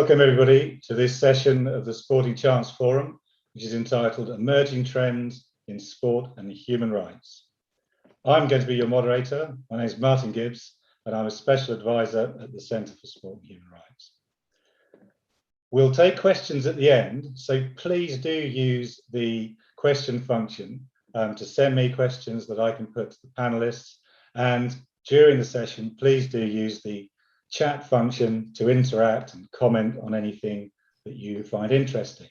Welcome everybody to this session of the Sporting Chance Forum, which is entitled Emerging Trends in Sport and Human Rights. I'm going to be your moderator. My name is Martin Gibbs and I'm a special advisor at the Centre for Sport and Human Rights. We'll take questions at the end, so please do use the question function to send me questions that I can put to the panelists, and during the session please do use the chat function to interact and comment on anything that you find interesting.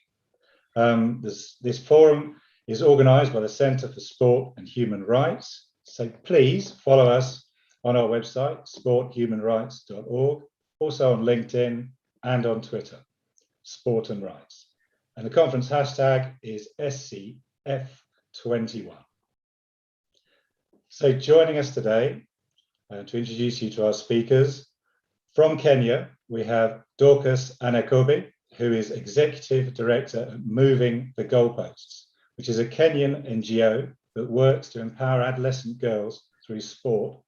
This forum is organised by the Centre for Sport and Human Rights, so please follow us on our website, sporthumanrights.org, also on LinkedIn and on Twitter, Sport and Rights. And the conference hashtag is SCF21. So joining us today to introduce you to our speakers, from Kenya, we have Dorcas Amakobe, who is Executive Director at Moving the Goalposts, which is a Kenyan NGO that works to empower adolescent girls through sport.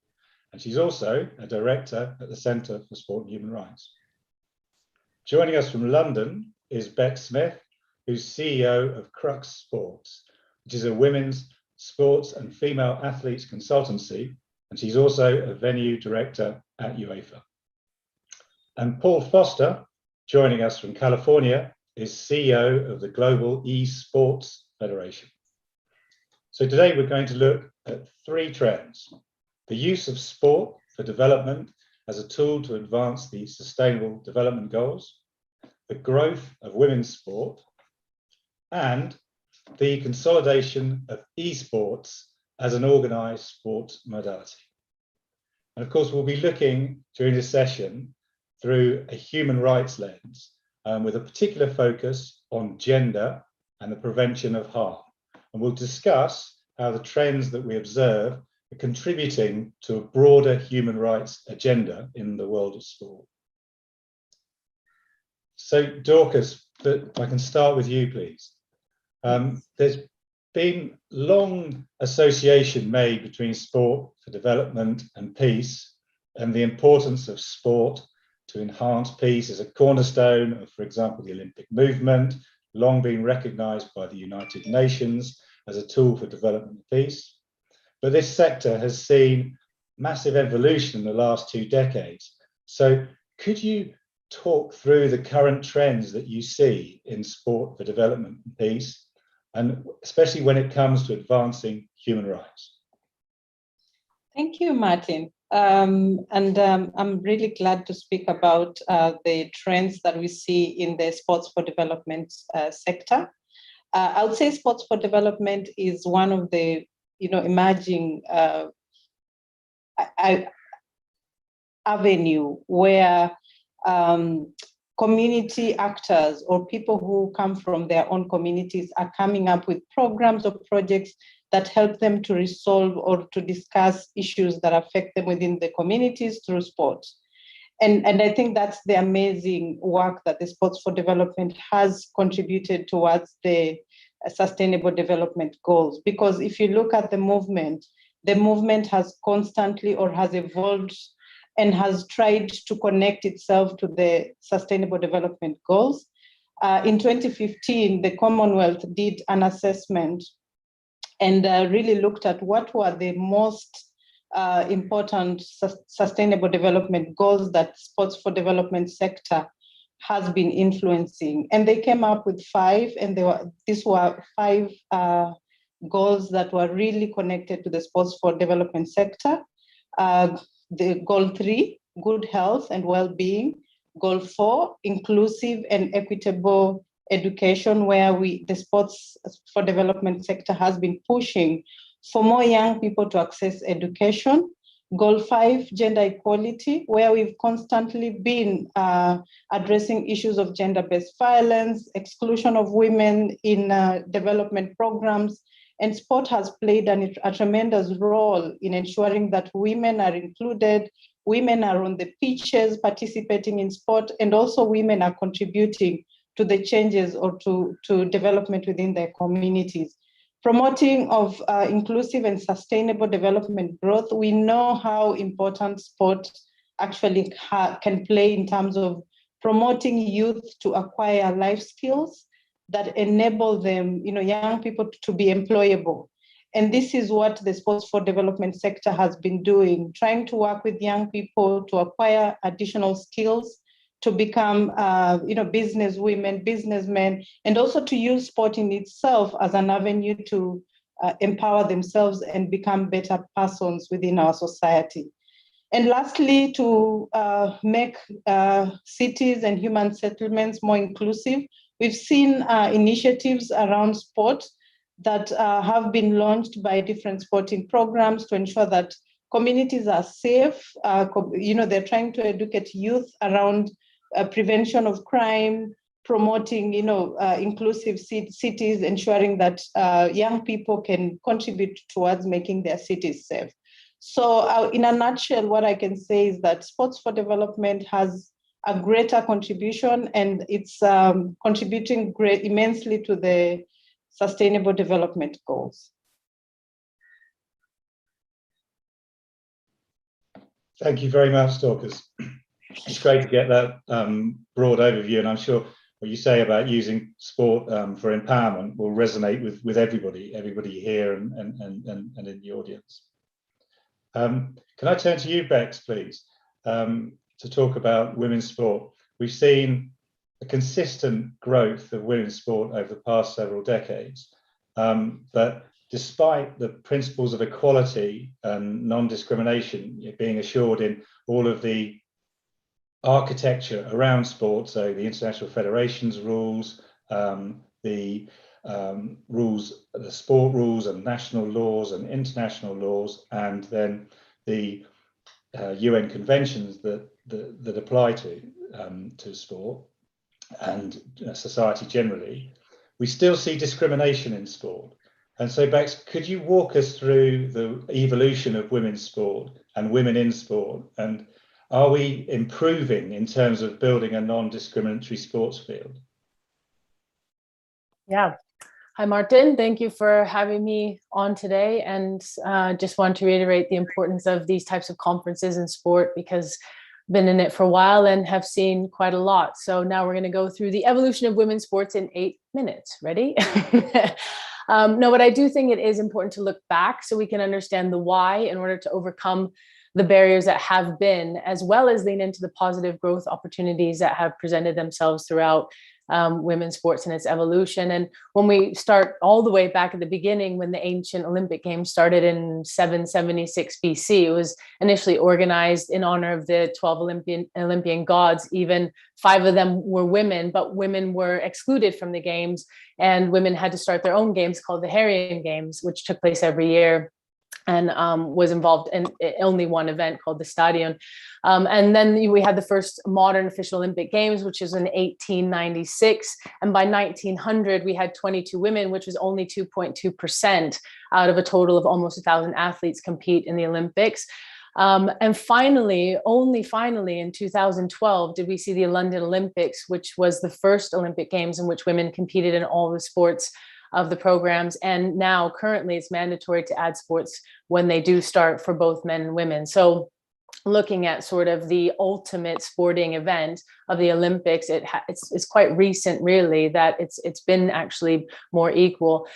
And she's also a Director at the Centre for Sport and Human Rights. Joining us from London is Bex Smith, who's CEO of Crux Sports, which is a women's sports and female athletes consultancy, and she's also a venue director at UEFA. And Paul Foster, joining us from California, is CEO of the Global Esports Federation. So today we're going to look at three trends: the use of sport for development as a tool to advance the Sustainable Development Goals, the growth of women's sport, and the consolidation of esports as an organised sports modality. And of course, we'll be looking during this session through a human rights lens, with a particular focus on gender and the prevention of harm. And we'll discuss how the trends that we observe are contributing to a broader human rights agenda in the world of sport. So Dorcas, I can start with you, please. There's been long association made between sport for development and peace, and the importance of sport to enhance peace as a cornerstone of, for example, the Olympic movement, long been recognised by the United Nations as a tool for development and peace. But this sector has seen massive evolution in the last 2 decades. So could you talk through the current trends that you see in sport for development and peace, and especially when it comes to advancing human rights? Thank you, Martin. I'm really glad to speak about the trends that we see in the sports for development sector. I would say sports for development is one of the emerging avenue where community actors or people who come from their own communities are coming up with programs or projects that help them to resolve or to discuss issues that affect them within the communities through sports. And I think that's the amazing work that the Sports for Development has contributed towards the Sustainable Development Goals. Because if you look at the movement has constantly or has evolved and has tried to connect itself to the Sustainable Development Goals. In 2015, the Commonwealth did an assessment and really looked at what were the most important sustainable development goals that sports for development sector has been influencing. And they came up with 5, and these were 5 goals that were really connected to the sports for development sector. The goal 3, good health and well-being. Goal 4, inclusive and equitable education, where the sports for development sector has been pushing for more young people to access education. Goal 5, gender equality, where we've constantly been addressing issues of gender-based violence, exclusion of women in development programs, and sport has played a tremendous role in ensuring that women are included, women are on the pitches participating in sport, and also women are contributing to the changes or to development within their communities. Promoting of inclusive and sustainable development growth, we know how important sport actually can play in terms of promoting youth to acquire life skills that enable them, young people to be employable. And this is what the sports for development sector has been doing, trying to work with young people to acquire additional skills, to become, business women, businessmen, and also to use sport in itself as an avenue to empower themselves and become better persons within our society. And lastly, to make cities and human settlements more inclusive. We've seen initiatives around sport that have been launched by different sporting programs to ensure that communities are safe. They're trying to educate youth around prevention of crime, promoting, inclusive cities, ensuring that young people can contribute towards making their cities safe. So in a nutshell, what I can say is that Sports for Development has a greater contribution, and it's contributing immensely to the Sustainable Development Goals. Thank you very much, Dorcas. It's great to get that broad overview, and I'm sure what you say about using sport for empowerment will resonate with everybody here and in the audience. Can I turn to you, Bex, please, to talk about women's sport? We've seen a consistent growth of women's sport over the past several decades, but despite the principles of equality and non-discrimination being assured in all of the architecture around sport, so the international federations rules, the sport rules and national laws and international laws, and then the UN conventions that apply to sport and society generally, we still see discrimination in sport. And so, Bex, could you walk us through the evolution of women's sport and women in sport? And are we improving in terms of building a non-discriminatory sports field? Yeah. Hi, Martin. Thank you for having me on today. And just want to reiterate the importance of these types of conferences in sport, because I've been in it for a while and have seen quite a lot. So now we're going to go through the evolution of women's sports in 8 minutes. Ready? No, but I do think it is important to look back so we can understand the why in order to overcome the barriers that have been, as well as lean into the positive growth opportunities that have presented themselves throughout women's sports and its evolution. And when we start all the way back at the beginning, when the ancient Olympic Games started in 776 BC, it was initially organized in honor of the 12 Olympian gods. Even 5 of them were women, but women were excluded from the games, and women had to start their own games called the Heraean Games, which took place every year, and was involved in only one event called the Stadion. And then we had the first modern official Olympic Games, which was in 1896. And by 1900, we had 22 women, which was only 2.2% out of a total of almost 1,000 athletes compete in the Olympics. And finally, only finally in 2012, did we see the London Olympics, which was the first Olympic Games in which women competed in all the sports of the programs. And now currently it's mandatory to add sports when they do start for both men and women. So looking at sort of the ultimate sporting event of the Olympics, it's quite recent really that it's been actually more equal.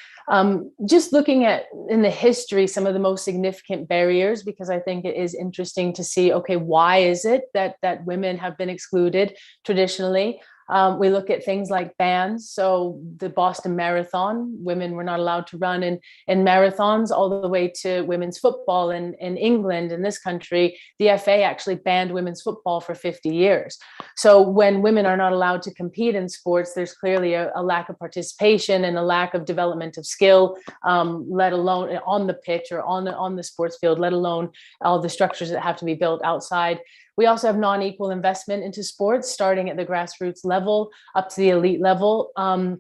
Just looking at in the history, some of the most significant barriers, because I think it is interesting to see, okay, why is it that women have been excluded traditionally? We look at things like bans. So the Boston Marathon, women were not allowed to run in marathons, all the way to women's football in England. In this country, the FA actually banned women's football for 50 years. So when women are not allowed to compete in sports, there's clearly a lack of participation and a lack of development of skill, let alone on the pitch or on the sports field, let alone all the structures that have to be built outside. We also have non-equal investment into sports, starting at the grassroots level up to the elite level. And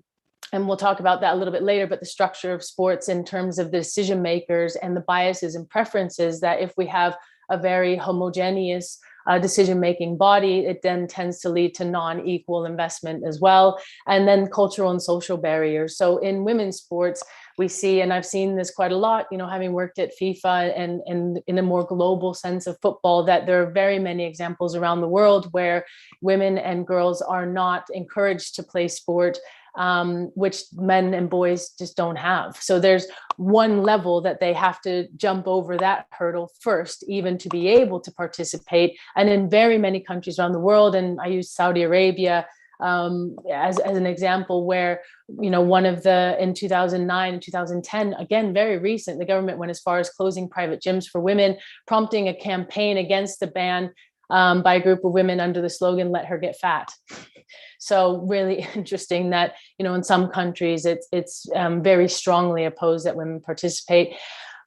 we'll talk about that a little bit later, but the structure of sports in terms of the decision makers and the biases and preferences, that if we have a very homogeneous decision-making body, it then tends to lead to non-equal investment as well. And then cultural and social barriers. So in women's sports, we see, and I've seen this quite a lot, having worked at FIFA and in a more global sense of football, that there are very many examples around the world where women and girls are not encouraged to play sport, which men and boys just don't have. So there's one level that they have to jump over that hurdle first, even to be able to participate. And in very many countries around the world, and I use Saudi Arabia as an example, where one of the, in 2009 and 2010, again very recent, the government went as far as closing private gyms for women, prompting a campaign against the ban by a group of women under the slogan "Let her get fat." So really interesting that in some countries it's very strongly opposed that women participate.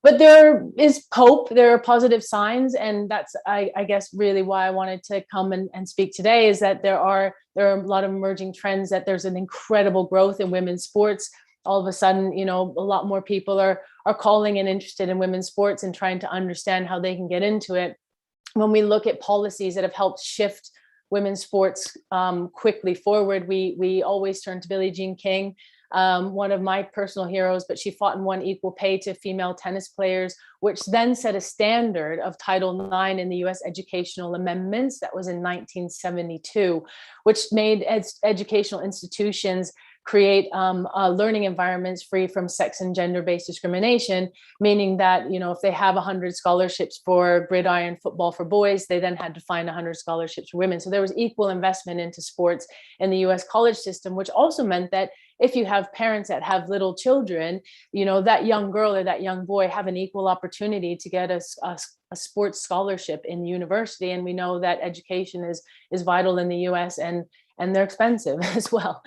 But there is hope, there are positive signs, and that's, I guess, really why I wanted to come and speak today, is that there are a lot of emerging trends, that there's an incredible growth in women's sports. All of a sudden, a lot more people are calling and interested in women's sports and trying to understand how they can get into it. When we look at policies that have helped shift women's sports quickly forward, we always turn to Billie Jean King, one of my personal heroes, but she fought and won equal pay to female tennis players, which then set a standard of Title IX in the US educational amendments. That was in 1972, which made educational institutions create learning environments free from sex and gender-based discrimination, meaning that, if they have 100 scholarships for gridiron football for boys, they then had to find 100 scholarships for women. So there was equal investment into sports in the US college system, which also meant that if you have parents that have little children, that young girl or that young boy have an equal opportunity to get a sports scholarship in university. And we know that education is vital in the US, and they're expensive as well.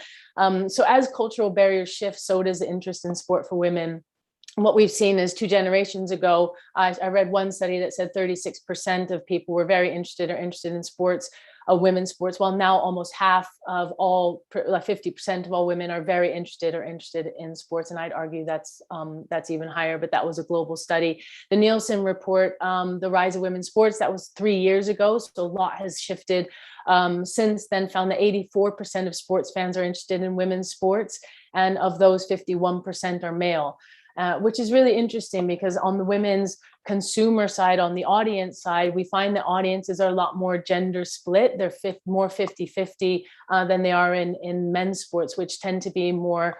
So as cultural barriers shift, so does the interest in sport for women. And what we've seen is 2 generations ago, I read one study that said 36% of people were very interested in sports, women's sports, while now almost half of all, like 50% of all women are very interested in sports. And I'd argue that's even higher, but that was a global study. The Nielsen report, The Rise of Women's Sports, that was 3 years ago. So a lot has shifted since then, found that 84% of sports fans are interested in women's sports. And of those, 51% are male. Which is really interesting, because on the women's consumer side, on the audience side, we find that audiences are a lot more gender split. They're more 50-50 than they are in men's sports, which tend to be more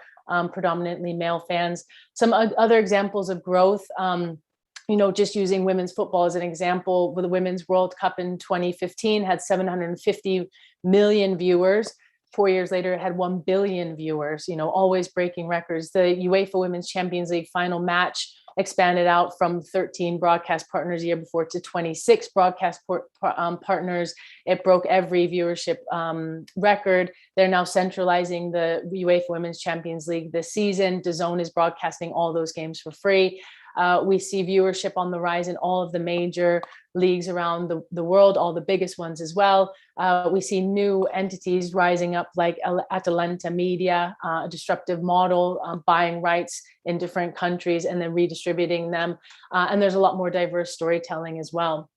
predominantly male fans. Some other examples of growth, just using women's football as an example, with the Women's World Cup in 2015 had 750 million viewers. 4 years later, it had 1 billion viewers, always breaking records. The UEFA Women's Champions League final match expanded out from 13 broadcast partners a year before to 26 broadcast partners. It broke every viewership record. They're now centralizing the UEFA Women's Champions League this season. DAZN is broadcasting all those games for free. We see viewership on the rise in all of the major leagues around the world, all the biggest ones as well. We see new entities rising up, like Atalanta Media, a disruptive model, buying rights in different countries and then redistributing them. And there's a lot more diverse storytelling as well.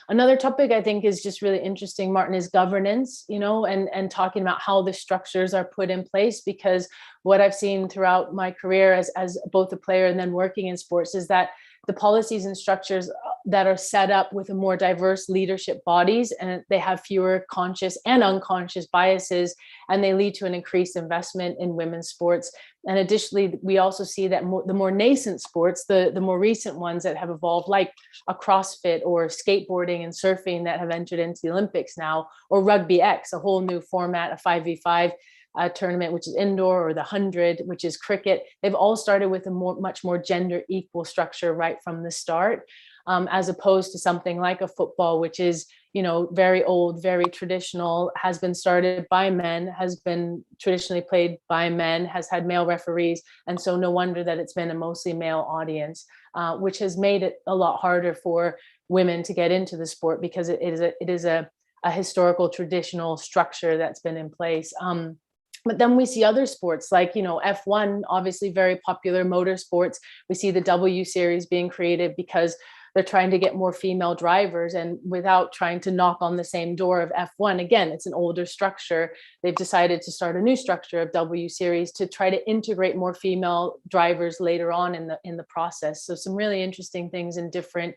Another topic I think is just really interesting, Martin, is governance, and talking about how the structures are put in place, because what I've seen throughout my career as both a player and then working in sports is that the policies and structures that are set up with a more diverse leadership bodies, and they have fewer conscious and unconscious biases, and they lead to an increased investment in women's sports. And additionally, we also see that the more nascent sports, the more recent ones that have evolved, like a CrossFit or skateboarding and surfing that have entered into the Olympics now, or Rugby X, a whole new format, a 5v5 tournament, which is indoor, or the 100, which is cricket. They've all started with a much more gender equal structure right from the start, as opposed to something like a football, which is, very old, very traditional, has been started by men, has been traditionally played by men, has had male referees. And so no wonder that it's been a mostly male audience, which has made it a lot harder for women to get into the sport, because it is a historical traditional structure that's been in place. But then we see other sports like, F1, obviously very popular motorsports. We see the W Series being created because they're trying to get more female drivers, and without trying to knock on the same door of F1, again, it's an older structure. They've decided to start a new structure of W Series to try to integrate more female drivers later on in the process. So some really interesting things in different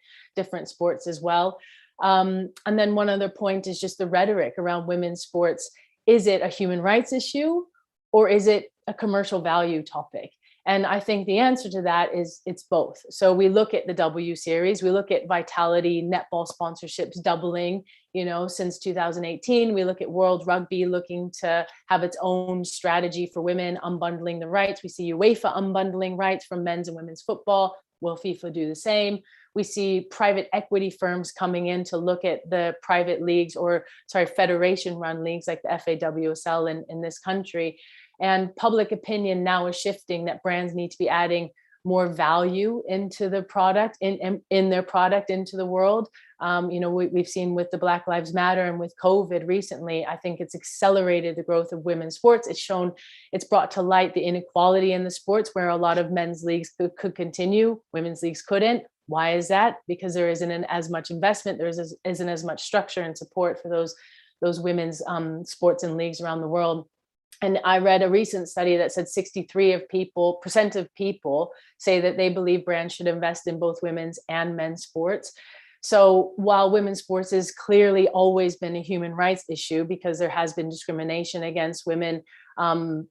sports as well. And then one other point is just the rhetoric around women's sports. Is it a human rights issue, or is it a commercial value topic? And I think the answer to that is it's both. So we look at the W Series, we look at Vitality netball sponsorships doubling, since 2018. We look at World Rugby looking to have its own strategy for women, unbundling the rights. We see UEFA unbundling rights from men's and women's football. Will FIFA do the same? We see private equity firms coming in to look at the private leagues, federation-run leagues like the FAWSL in this country. And public opinion now is shifting that brands need to be adding more value into the product, in their product, into the world. We've seen with the Black Lives Matter and with COVID recently, I think it's accelerated the growth of women's sports. It's brought to light the inequality in the sports where a lot of men's leagues could continue, women's leagues couldn't. Why is that? Because there isn't as much investment, there isn't as much structure and support for those women's sports and leagues around the world. And I read a recent study that said 63% of people say that they believe brands should invest in both women's and men's sports. So while women's sports has clearly always been a human rights issue, because there has been discrimination against women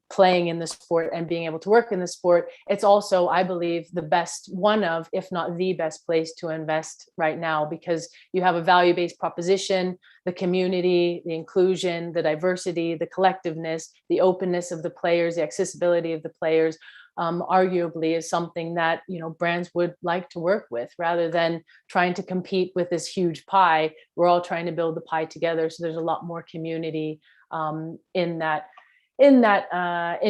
playing in the sport and being able to work in the sport, it's also, I believe, the best, one of, if not the best place to invest right now, because you have a value-based proposition, the community, the inclusion, the diversity, the collectiveness, the openness of the players, the accessibility of the players, arguably is something that brands would like to work with, rather than trying to compete with this huge pie. We're all trying to build the pie together. So there's a lot more community in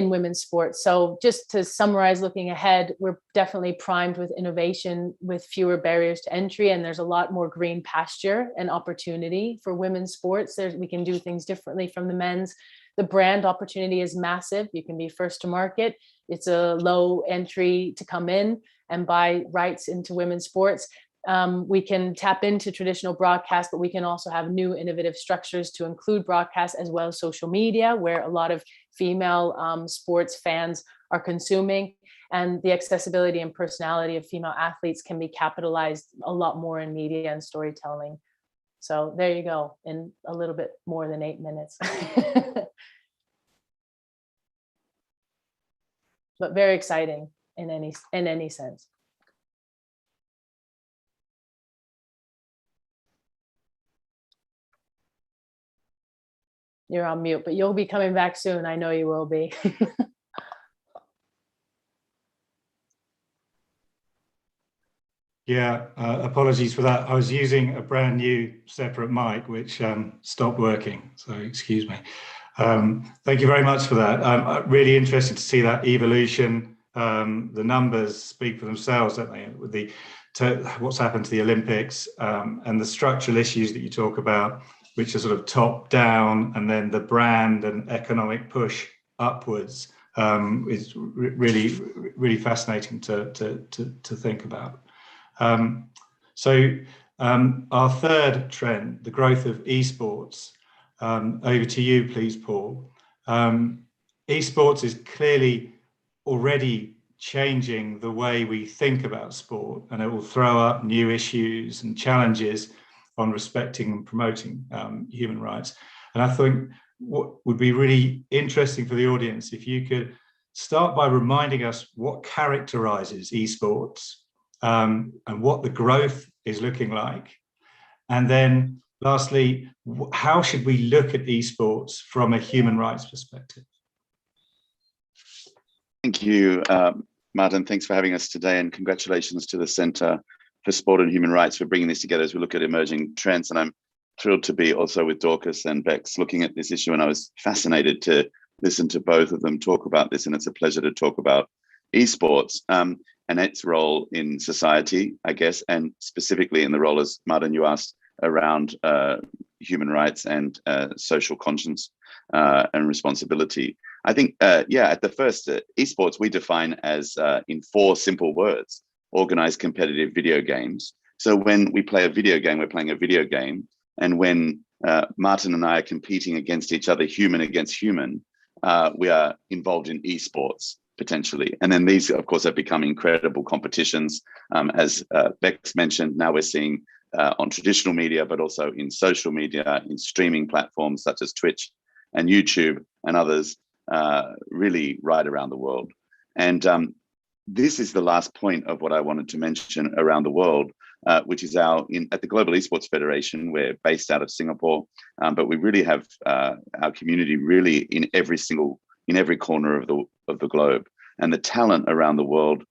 women's sports. So just to summarize, looking ahead, we're definitely primed with innovation, with fewer barriers to entry, and there's a lot more green pasture and opportunity for women's sports. We can do things differently from the men's. The brand opportunity is massive. You can be first to market. It's a low entry to come in and buy rights into women's sports. We can tap into traditional broadcast, but we can also have new innovative structures to include broadcast as well as social media, where a lot of female sports fans are consuming. And the accessibility and personality of female athletes can be capitalized a lot more in media and storytelling. So there you go, in a little bit more than 8 minutes. But very exciting in any sense. You're on mute, but you'll be coming back soon. I know you will be. Yeah, apologies for that. I was using a brand new separate mic, which stopped working. So excuse me. Thank you very much for that. I'm really interested to see that evolution. The numbers speak for themselves, don't they? With what's happened to the Olympics and the structural issues that you talk about, which are sort of top down, and then the brand and economic push upwards is really, really fascinating to think about. Our third trend, the growth of esports. Over to you, please, Paul. Esports is clearly already changing the way we think about sport, and it will throw up new issues and challenges on respecting and promoting human rights. And I think what would be really interesting for the audience, if you could start by reminding us what characterizes esports and what the growth is looking like. And then lastly, how should we look at esports from a human rights perspective? Thank you, Martin. Thanks for having us today, and congratulations to the Centre for Sport and Human Rights for bringing this together as we look at emerging trends. And I'm thrilled to be also with Dorcas and Bex looking at this issue, and I was fascinated to listen to both of them talk about this, and it's a pleasure to talk about esports and its role in society, I guess, and specifically in the role, as Martin, you asked, around human rights and social conscience and responsibility. I think, at the first, esports we define as in 4 simple words: organized competitive video games So when we play a video game, we're playing a video game. And when Martin and I are competing against each other, human against human, we are involved in esports potentially. And then these, of course, have become incredible competitions. As Bex mentioned, now we're seeing on traditional media, but also in social media, in streaming platforms such as Twitch and YouTube and others, really right around the world. And this is the last point of what I wanted to mention around the world, which is at the Global Esports Federation. We're based out of Singapore, but we really have our community really in every corner of the globe. And the talent around the world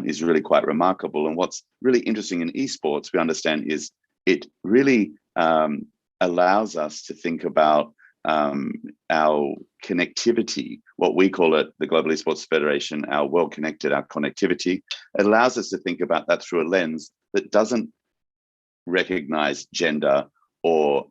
is really quite remarkable. And what's really interesting in esports, we understand, is it really allows us to think about our connectivity, what we call it, the Global Esports Federation, our well connected, our connectivity. It allows us to think about that through a lens that doesn't recognize gender or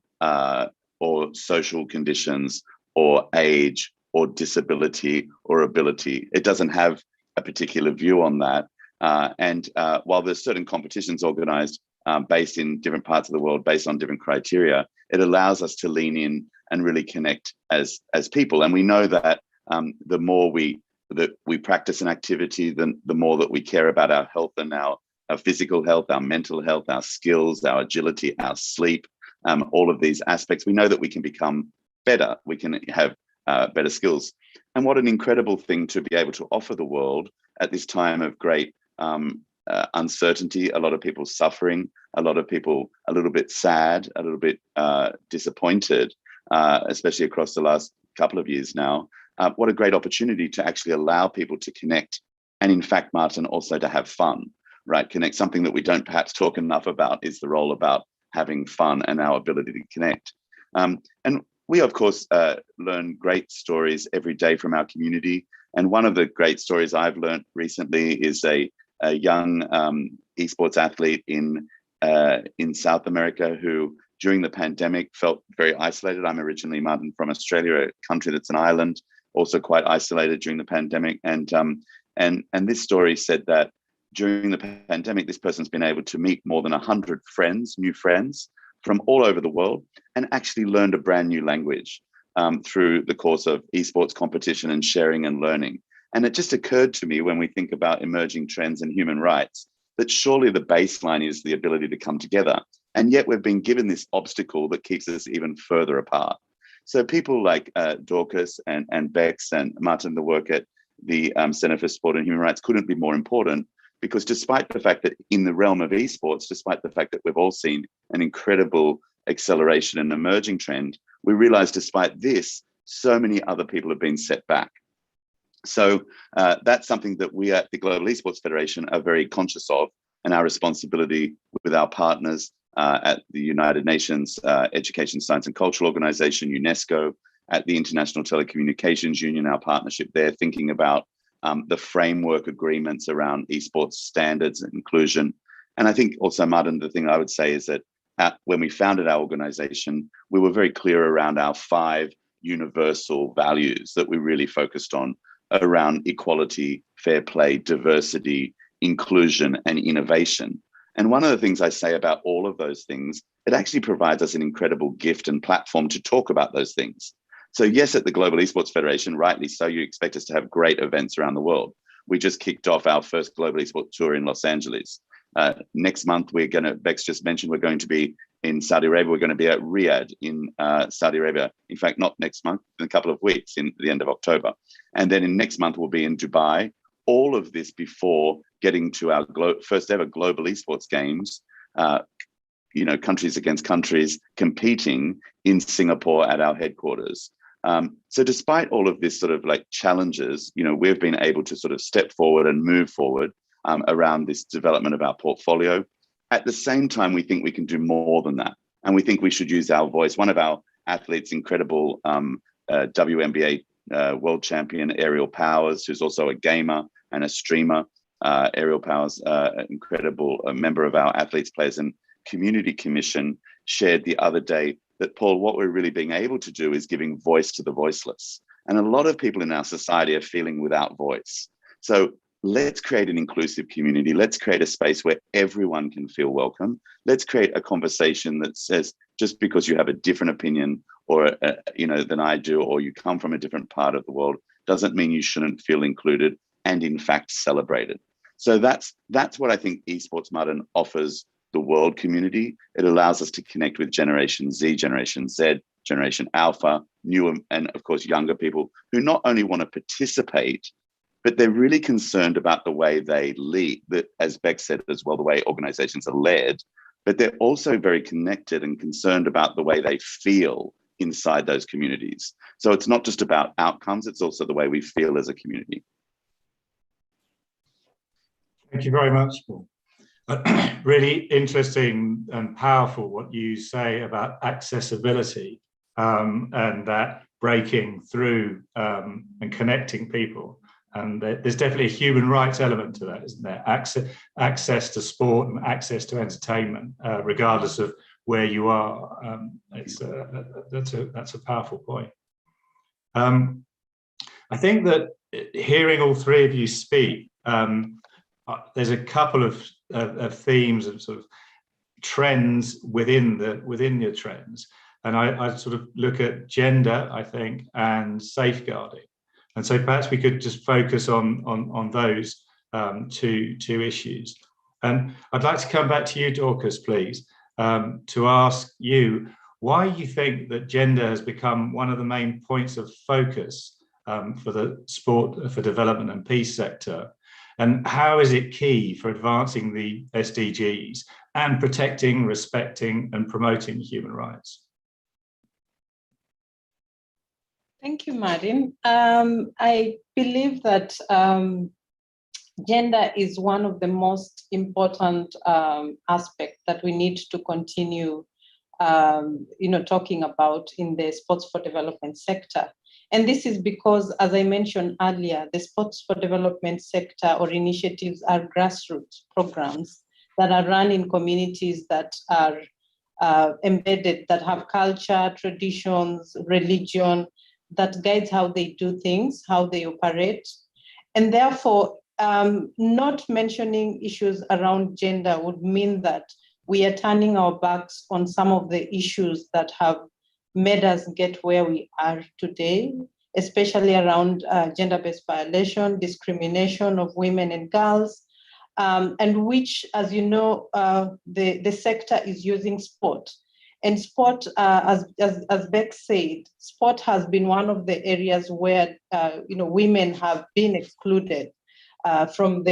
social conditions or age or disability or ability. It doesn't have a particular view on that. And while there's certain competitions organized based in different parts of the world, based on different criteria, it allows us to lean in and really connect as people. And we know that the more we practice an activity, the more that we care about our health and our physical health, our mental health, our skills, our agility, our sleep, all of these aspects. We know that we can become better. We can have better skills. And what an incredible thing to be able to offer the world at this time of great uncertainty, a lot of people suffering, a lot of people a little bit sad, a little bit disappointed, especially across the last couple of years now. What a great opportunity to actually allow people to connect. And in fact, Martin, also to have fun, right? Connect. Something that we don't perhaps talk enough about is the role about having fun and our ability to connect. And we, of course, learn great stories every day from our community. And one of the great stories I've learned recently is a young esports athlete in South America who, during the pandemic, felt very isolated. I'm originally, Martin, from Australia, a country that's an island, also quite isolated during the pandemic. And this story said that during the pandemic, this person's been able to meet more than 100 friends, new friends from all over the world, and actually learned a brand new language through the course of esports competition and sharing and learning. And it just occurred to me when we think about emerging trends in human rights, that surely the baseline is the ability to come together. And yet we've been given this obstacle that keeps us even further apart. So people like Dorcas and Bex and Martin, the work at the Center for Sport and Human Rights couldn't be more important, because despite the fact that in the realm of esports, despite the fact that we've all seen an incredible acceleration and emerging trend, we realize despite this, so many other people have been set back. So that's something that we at the Global Esports Federation are very conscious of, and our responsibility with our partners at the United Nations Education, Science and Cultural Organization, UNESCO, at the International Telecommunications Union, our partnership there, thinking about the framework agreements around esports standards and inclusion. And I think also, Martin, the thing I would say is that when we founded our organization, we were very clear around our 5 universal values that we really focused on around equality, fair play, diversity, inclusion, and innovation. And one of the things I say about all of those things, it actually provides us an incredible gift and platform to talk about those things. So yes, at the Global Esports Federation, rightly so, you expect us to have great events around the world. We just kicked off our first Global Esports Tour in Los Angeles. Next month, Bex just mentioned, we're going to be in Saudi Arabia. We're going to be at Riyadh in Saudi Arabia. In fact, not next month, in a couple of weeks, in the end of October. And then in next month, we'll be in Dubai. All of this before getting to our first ever Global Esports Games, countries against countries competing in Singapore at our headquarters. So despite all of this sort of like challenges, we've been able to sort of step forward and move forward around this development of our portfolio. At the same time, we think we can do more than that. And we think we should use our voice. One of our athletes, incredible WNBA world champion, Aerial Powers, who's also a gamer and a streamer. Aerial Powers, incredible member of our Athletes, Players and Community Commission, shared the other day that, Paul, what we're really being able to do is giving voice to the voiceless. And a lot of people in our society are feeling without voice. So let's create an inclusive community. Let's create a space where everyone can feel welcome. Let's create a conversation that says, just because you have a different opinion or than I do, or you come from a different part of the world, doesn't mean you shouldn't feel included and in fact celebrated. So that's what I think Esports, Martin, offers the world community. It allows us to connect with Generation Z, Generation Alpha, newer, and of course younger people who not only want to participate, but they're really concerned about the way they lead, as Bex said as well, the way organizations are led, but they're also very connected and concerned about the way they feel inside those communities. So it's not just about outcomes, it's also the way we feel as a community. Thank you very much, Paul. Really interesting and powerful what you say about accessibility and that breaking through and connecting people. And there's definitely a human rights element to that, isn't there? Access to sport and access to entertainment, regardless of where you are. That's a powerful point. I think that hearing all three of you speak, there's a couple of themes and sort of trends within your trends, and I sort of look at gender, I think, and safeguarding. And so perhaps we could just focus on those two issues. And I'd like to come back to you, Dorcas, please, to ask you why you think that gender has become one of the main points of focus for the sport for development and peace sector, and how is it key for advancing the SDGs and protecting, respecting, and promoting human rights? Thank you, Martin. I believe that gender is one of the most important aspects that we need to continue, talking about in the sports for development sector. And this is because, as I mentioned earlier, the sports for development sector or initiatives are grassroots programs that are run in communities that are embedded, that have culture, traditions, religion, that guides how they do things, how they operate. And therefore, not mentioning issues around gender would mean that we are turning our backs on some of the issues that have made us get where we are today, especially around gender-based violation, discrimination of women and girls, and which, as you know, the sector is using sport. And sport, as Bex said, sport has been one of the areas where women have been excluded from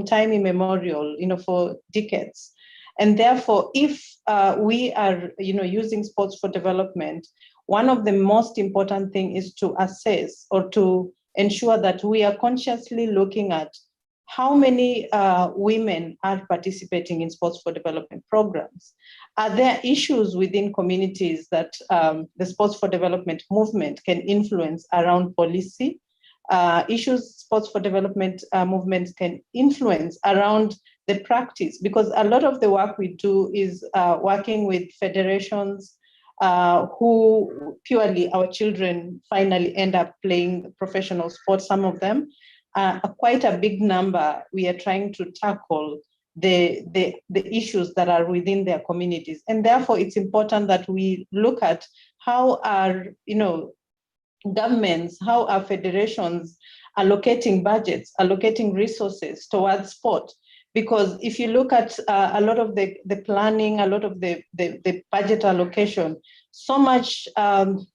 time immemorial, for decades. And therefore, if we are using sports for development, one of the most important things is to assess or to ensure that we are consciously looking at how many women are participating in sports for development programs. Are there issues within communities that the sports for development movement can influence around policy? Issues sports for development movements can influence around the practice, because a lot of the work we do is working with federations who purely our children finally end up playing professional sports. Some of them, quite a big number, we are trying to tackle the issues that are within their communities. And therefore, it's important that we look at how our governments, how our federations allocating budgets, allocating resources towards sport. Because if you look at a lot of the planning, a lot of the budget allocation, so much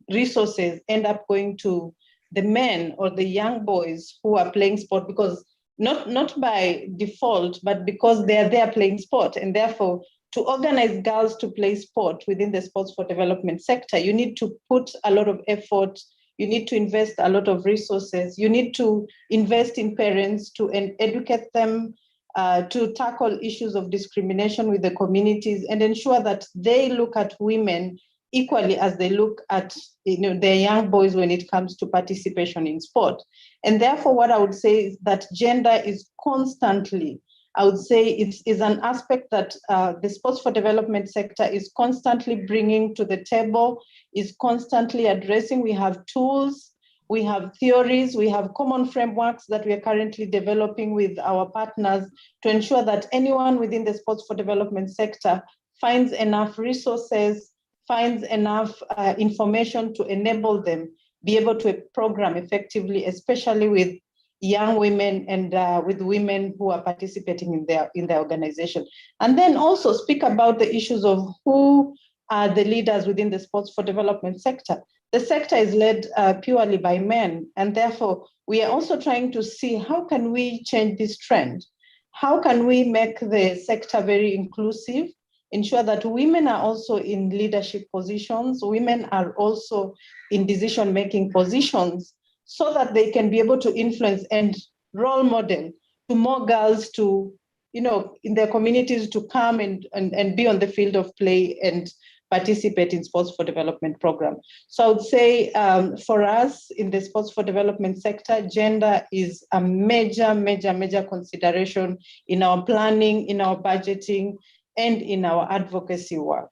resources end up going to the men or the young boys who are playing sport, because not by default, but because they are there playing sport. And therefore, to organize girls to play sport within the sports for development sector, you need to put a lot of effort. You need to invest a lot of resources. You need to invest in parents to educate them, to tackle issues of discrimination with the communities and ensure that they look at women equally as they look at their young boys when it comes to participation in sport. And therefore, what I would say is that gender is constantly, I would say is an aspect that the sports for development sector is constantly bringing to the table, is constantly addressing. We have tools, we have theories, we have common frameworks that we are currently developing with our partners to ensure that anyone within the sports for development sector finds enough resources, finds enough information to enable them be able to program effectively, especially with young women and with women who are participating in their organization. And then also speak about the issues of who are the leaders within the sports for development sector. The sector is led purely by men, and therefore we are also trying to see how can we change this trend? How can we make the sector very inclusive, ensure that women are also in leadership positions, women are also in decision-making positions, so that they can be able to influence and role model to more girls to, in their communities to come and be on the field of play and participate in sports for development program. So I would say for us in the sports for development sector, gender is a major, major, major consideration in our planning, in our budgeting, and in our advocacy work.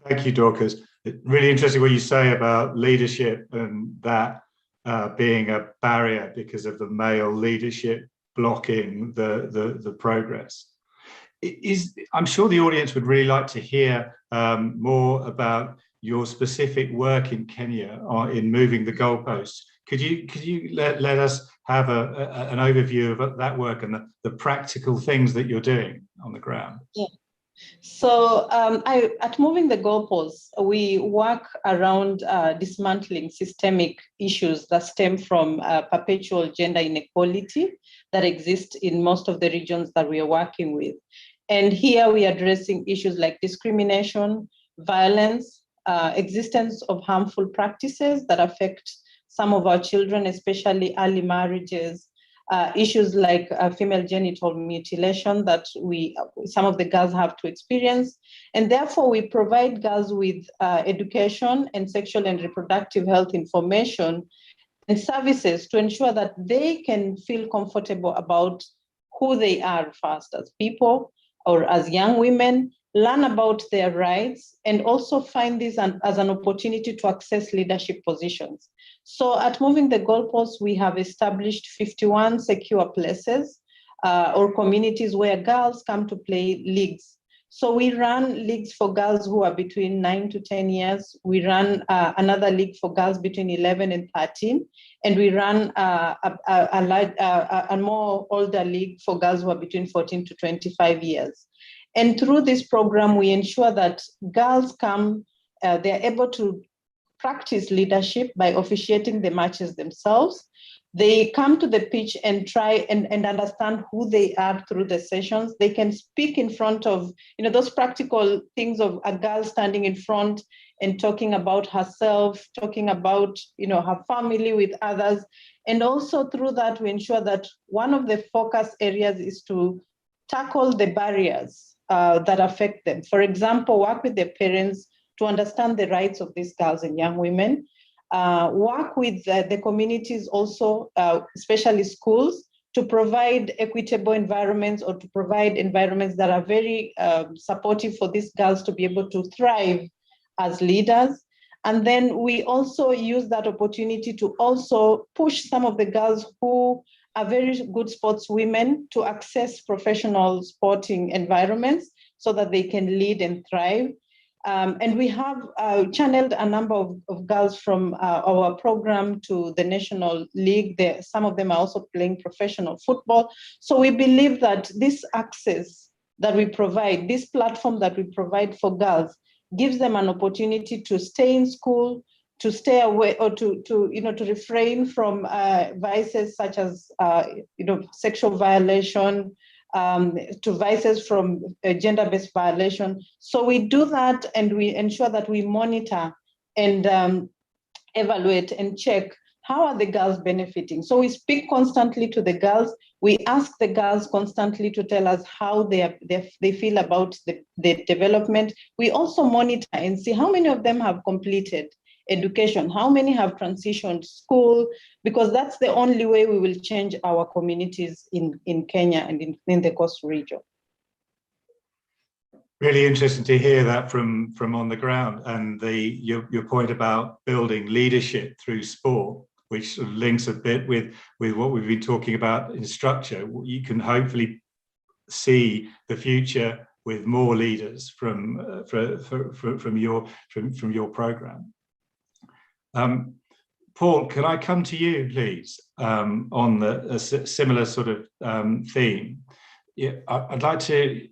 Thank you, Dorcas. Really interesting what you say about leadership and that being a barrier because of the male leadership blocking the progress. I'm sure the audience would really like to hear more about your specific work in Kenya in moving the goalposts. Could you let us have an overview of that work and the practical things that you're doing on the ground? Yeah. So at Moving the Goalposts, we work around dismantling systemic issues that stem from perpetual gender inequality that exists in most of the regions that we are working with. And here we are addressing issues like discrimination, violence, existence of harmful practices that affect some of our children, especially early marriages, issues like female genital mutilation that some of the girls have to experience. And therefore we provide girls with education and sexual and reproductive health information and services to ensure that they can feel comfortable about who they are first as people or as young women, learn about their rights, and also find this as an opportunity to access leadership positions. So at Moving the Goalposts, we have established 51 secure places or communities where girls come to play leagues. So we run leagues for girls who are between 9 to 10 years. We run another league for girls between 11 and 13. And we run a more older league for girls who are between 14 to 25 years. And through this program, we ensure that girls come, they're able to practice leadership by officiating the matches themselves. They come to the pitch and try and understand who they are through the sessions. They can speak in front of, those practical things of a girl standing in front and talking about herself, talking about, her family with others. And also through that, we ensure that one of the focus areas is to tackle the barriers that affect them. For example, work with their parents to understand the rights of these girls and young women. Work with the communities also, especially schools, to provide equitable environments or to provide environments that are very supportive for these girls to be able to thrive as leaders. And then we also use that opportunity to also push some of the girls who are very good sportswomen to access professional sporting environments so that they can lead and thrive. And we have channeled a number of girls from our program to the National League. Some of them are also playing professional football. So we believe that this access that we provide, this platform that we provide for girls, gives them an opportunity to stay in school, to stay away, or to refrain from vices such as sexual violation, to vices from gender-based violation. So we do that, and we ensure that we monitor and evaluate and check how are the girls benefiting. So we speak constantly to the girls. We ask the girls constantly to tell us how they feel about the development. We also monitor and see how many of them have completed education, how many have transitioned school, because that's the only way we will change our communities in Kenya and in the coastal region. Really interesting to hear that from on the ground, and your point about building leadership through sport, which sort of links a bit with what we've been talking about in structure. You can hopefully see the future with more leaders from your program. Paul, can I come to you, please, on a similar sort of theme? Yeah, I'd like to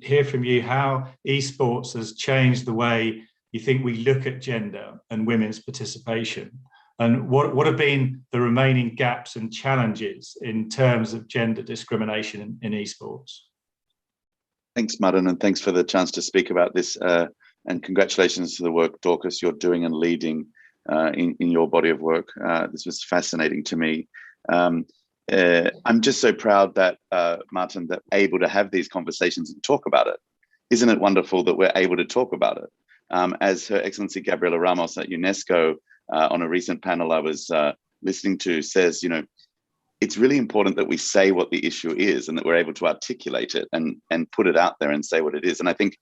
hear from you how esports has changed the way you think we look at gender and women's participation, and what have been the remaining gaps and challenges in terms of gender discrimination in esports? Thanks, Martin, and thanks for the chance to speak about this. And congratulations to the work, Dorcas, you're doing and leading in your body of work. This was fascinating to me. I'm just so proud that, Martin, that we're able to have these conversations and talk about it. Isn't it wonderful that we're able to talk about it? As Her Excellency Gabriela Ramos at UNESCO on a recent panel I was listening to says, you know, it's really important that we say what the issue is and that we're able to articulate it and put it out there and say what it is. And I think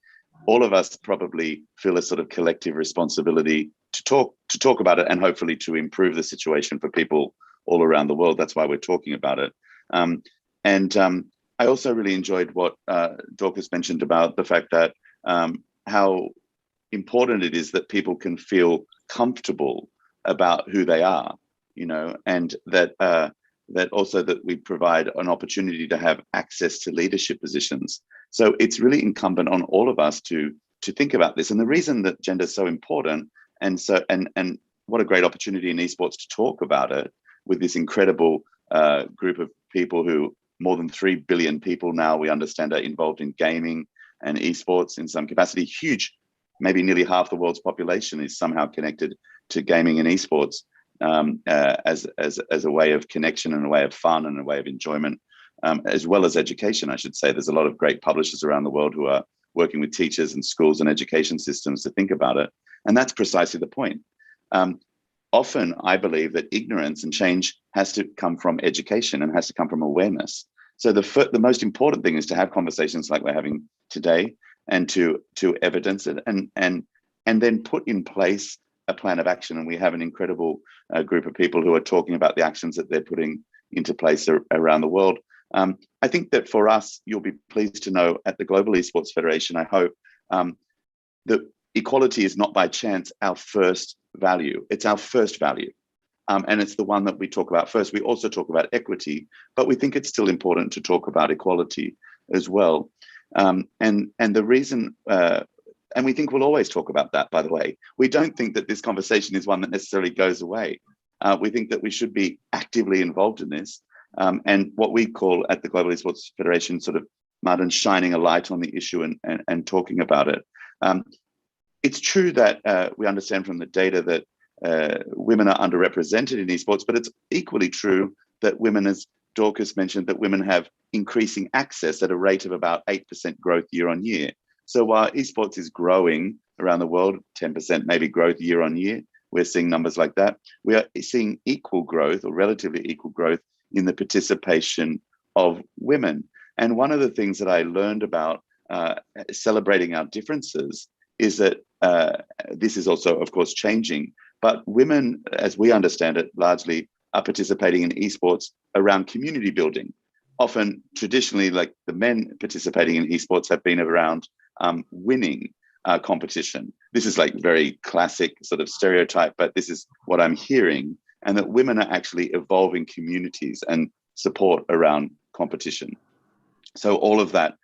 all of us probably feel a sort of collective responsibility to talk about it and hopefully to improve the situation for people all around the world. That's why we're talking about it. I also really enjoyed what Dorcas mentioned about the fact that how important it is that people can feel comfortable about who they are, you know, and that also that we provide an opportunity to have access to leadership positions. So it's really incumbent on all of us to think about this. And the reason that gender is so important, and what a great opportunity in esports to talk about it with this incredible group of people who, more than 3 billion people now, we understand, are involved in gaming and esports in some capacity. Huge, maybe nearly half the world's population is somehow connected to gaming and esports as a way of connection and a way of fun and a way of enjoyment, as well as education, I should say. There's a lot of great publishers around the world who are working with teachers and schools and education systems to think about it. And that's precisely the point. Often, I believe that ignorance and change has to come from education and has to come from awareness. So the most important thing is to have conversations like we're having today, and to evidence it, and then put in place a plan of action. And we have an incredible group of people who are talking about the actions that they're putting into place around the world. I think that for us, you'll be pleased to know at the Global Esports Federation, I hope, that equality is not by chance our first value. It's our first value. And it's the one that we talk about first. We also talk about equity, but we think it's still important to talk about equality as well. And the reason, and we think we'll always talk about that, by the way. We don't think that this conversation is one that necessarily goes away. We think that we should be actively involved in this. And what we call at the Global Esports Federation, sort of, Martin, shining a light on the issue and talking about it. It's true that we understand from the data that women are underrepresented in esports, but it's equally true that women, as Dorcas mentioned, that women have increasing access at a rate of about 8% growth year on year. So while esports is growing around the world, 10% maybe growth year on year, we're seeing numbers like that. We are seeing equal growth or relatively equal growth in the participation of women. And one of the things that I learned about celebrating our differences is that this is also, of course, changing. But women, as we understand it, largely are participating in esports around community building. Often, traditionally, like the men participating in esports have been around winning competition. This is like very classic sort of stereotype, but this is what I'm hearing, and that women are actually evolving communities and support around competition. So all of that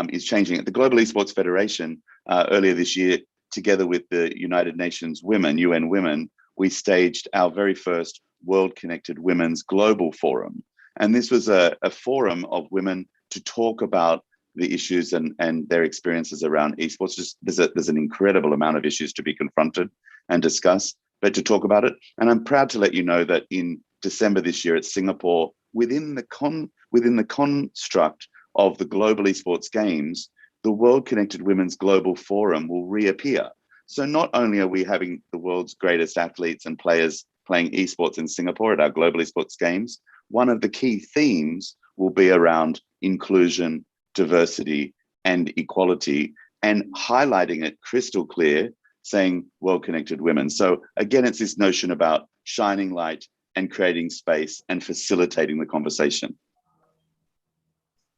is changing. At the Global Esports Federation, earlier this year, together with the United Nations Women, UN Women, we staged our very first World Connected Women's Global Forum. And this was a forum of women to talk about the issues and their experiences around esports. Just there's an incredible amount of issues to be confronted and discussed, but to talk about it. And I'm proud to let you know that in December this year at Singapore, within the construct of the Global Esports Games, the World Connected Women's Global Forum will reappear. So not only are we having the world's greatest athletes and players playing esports in Singapore at our Global Esports Games, one of the key themes will be around inclusion, diversity, and equality, and highlighting it crystal clear, saying well-connected women. So again, it's this notion about shining light and creating space and facilitating the conversation.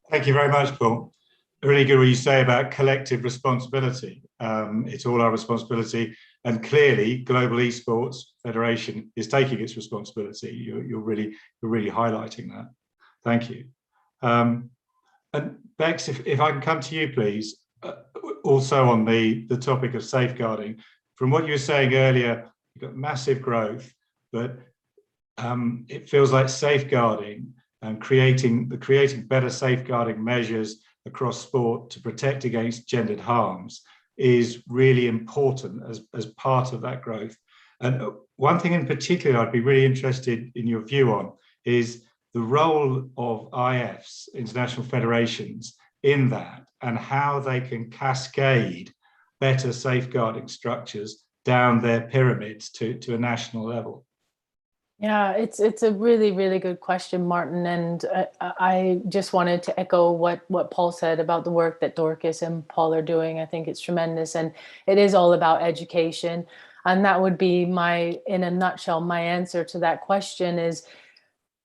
Thank you very much, Paul. Really good what you say about collective responsibility. It's all our responsibility, and clearly Global Esports Federation is taking its responsibility. You're really highlighting that. Thank you. And Bex, if I can come to you, please, also on the topic of safeguarding. From what you were saying earlier, you've got massive growth, but it feels like safeguarding and creating better safeguarding measures across sport to protect against gendered harms is really important as part of that growth. And one thing in particular I'd be really interested in your view on is the role of IFs, international federations, in that, and how they can cascade better safeguarding structures down their pyramids to a national level. Yeah, it's a really, really good question, Martin. And I just wanted to echo what Paul said about the work that Dorcas and Paul are doing. I think it's tremendous. And it is all about education. And that would be in a nutshell, my answer to that question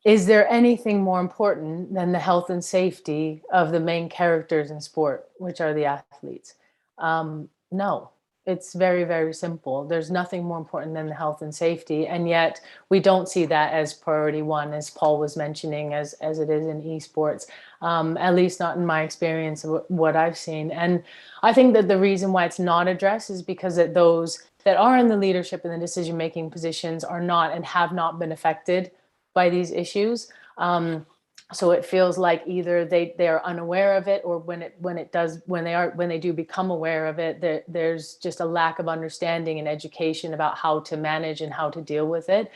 is there anything more important than the health and safety of the main characters in sport, which are the athletes? No. It's very, very simple. There's nothing more important than the health and safety. And yet we don't see that as priority one, as Paul was mentioning, as it is in esports, at least not in my experience of what I've seen. And I think that the reason why it's not addressed is because that those that are in the leadership and the decision-making positions are not and have not been affected by these issues. So it feels like either they are unaware of it, or when they do become aware of it, there's just a lack of understanding and education about how to manage and how to deal with it.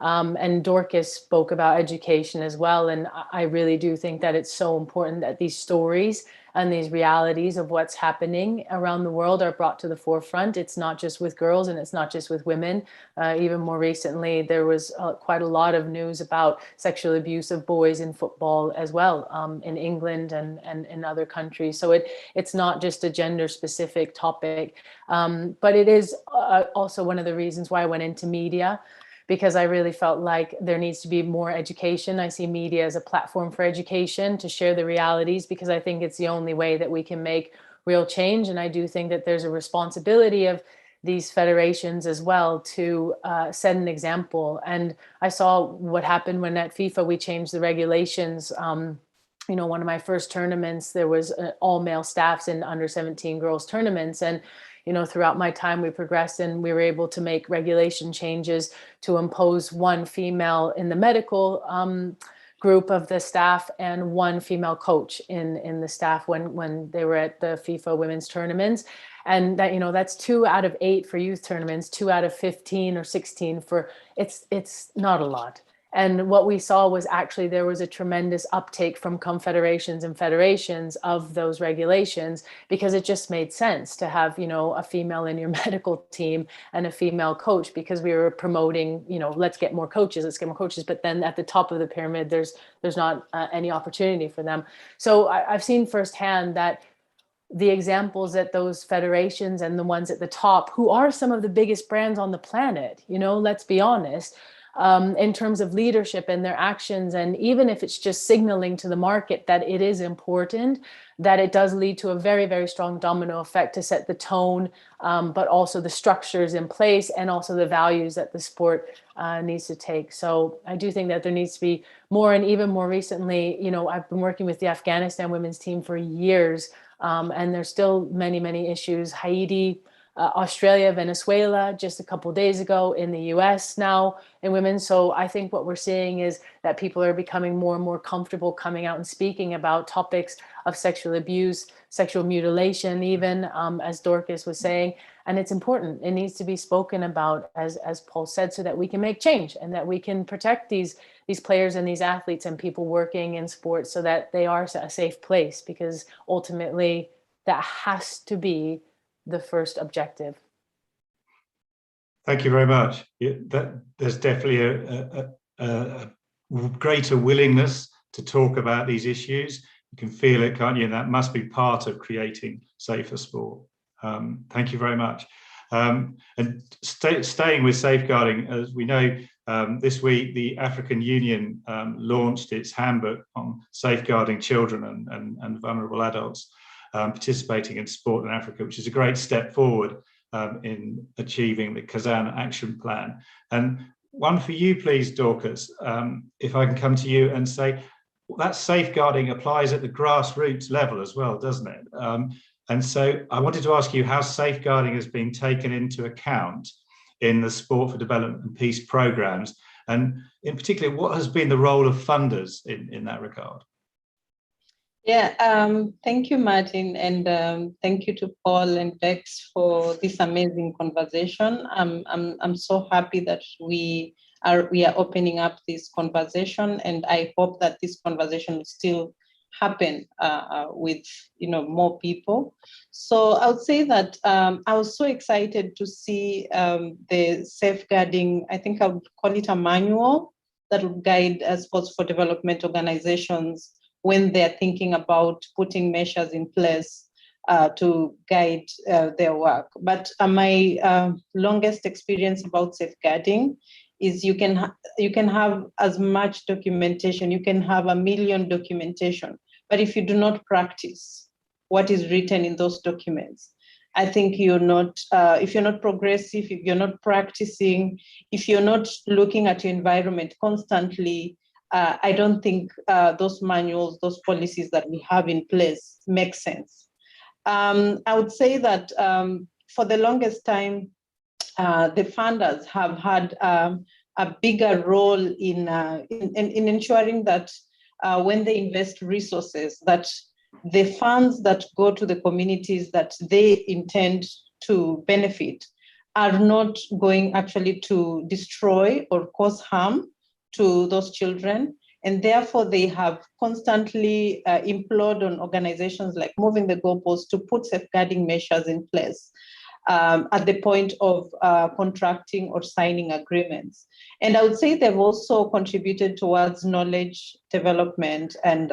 And Dorcas spoke about education as well. And I really do think that it's so important that these stories and these realities of what's happening around the world are brought to the forefront. It's not just with girls and it's not just with women. Even more recently, there was quite a lot of news about sexual abuse of boys in football as well, in England and in other countries. So it's not just a gender specific topic, but it is also one of the reasons why I went into media, because I really felt like there needs to be more education. I see media as a platform for education, to share the realities, because I think it's the only way that we can make real change. And I do think that there's a responsibility of these federations as well to set an example. And I saw what happened when at FIFA we changed the regulations. You know, one of my first tournaments, there was all male staffs in under 17 girls tournaments. And you know, throughout my time, we progressed and we were able to make regulation changes to impose one female in the medical group of the staff and one female coach in the staff when they were at the FIFA women's tournaments. And that, you know, that's 2 out of 8 for youth tournaments, 2 out of 15 or 16 for, it's not a lot. And what we saw was actually there was a tremendous uptake from confederations and federations of those regulations, because it just made sense to have, you know, a female in your medical team and a female coach, because we were promoting, you know, let's get more coaches. But then at the top of the pyramid, there's not any opportunity for them. So I've seen firsthand that the examples at those federations and the ones at the top, who are some of the biggest brands on the planet, you know, let's be honest, in terms of leadership and their actions, and even if it's just signaling to the market that it is important, that it does lead to a very, very strong domino effect to set the tone, but also the structures in place and also the values that the sport needs to take. So I do think that there needs to be more. And even more recently, you know, I've been working with the Afghanistan women's team for years, and there's still many, many issues. Haiti, Australia, Venezuela, just a couple of days ago, in the US now in women. So I think what we're seeing is that people are becoming more and more comfortable coming out and speaking about topics of sexual abuse, sexual mutilation, even as Dorcas was saying. And it's important. It needs to be spoken about, as Paul said, so that we can make change and that we can protect these players and these athletes and people working in sports, so that they are a safe place, because ultimately that has to be the first objective. Thank you very much. There's definitely a greater willingness to talk about these issues. You can feel it, can't you? And that must be part of creating safer sport. Thank you very much. And staying with safeguarding, as we know, this week the African Union launched its handbook on safeguarding children and vulnerable adults participating in sport in Africa, which is a great step forward in achieving the Kazan Action Plan. And one for you, please, Dorcas, if I can come to you and say, that safeguarding applies at the grassroots level as well, doesn't it? And so I wanted to ask you how safeguarding has been taken into account in the Sport for Development and Peace programs, and in particular, what has been the role of funders in that regard? Yeah, thank you, Martin, and thank you to Paul and Bex for this amazing conversation. I'm so happy that we are opening up this conversation, and I hope that this conversation will still happen with more people. So I would say that I was so excited to see the safeguarding, I think I would call it a manual that would guide sports for development organizations when they're thinking about putting measures in place to guide their work. But my longest experience about safeguarding is you can have as much documentation, you can have 1 million documentation, but if you do not practice what is written in those documents, I think you're not, if you're not progressive, if you're not practicing, if you're not looking at your environment constantly, I don't think those manuals, those policies that we have in place make sense. I would say that for the longest time, the funders have had a bigger role in ensuring that when they invest resources, that the funds that go to the communities that they intend to benefit are not going actually to destroy or cause harm to those children. And therefore, they have constantly implored on organizations like Moving the Goalposts to put safeguarding measures in place at the point of contracting or signing agreements. And I would say they've also contributed towards knowledge development and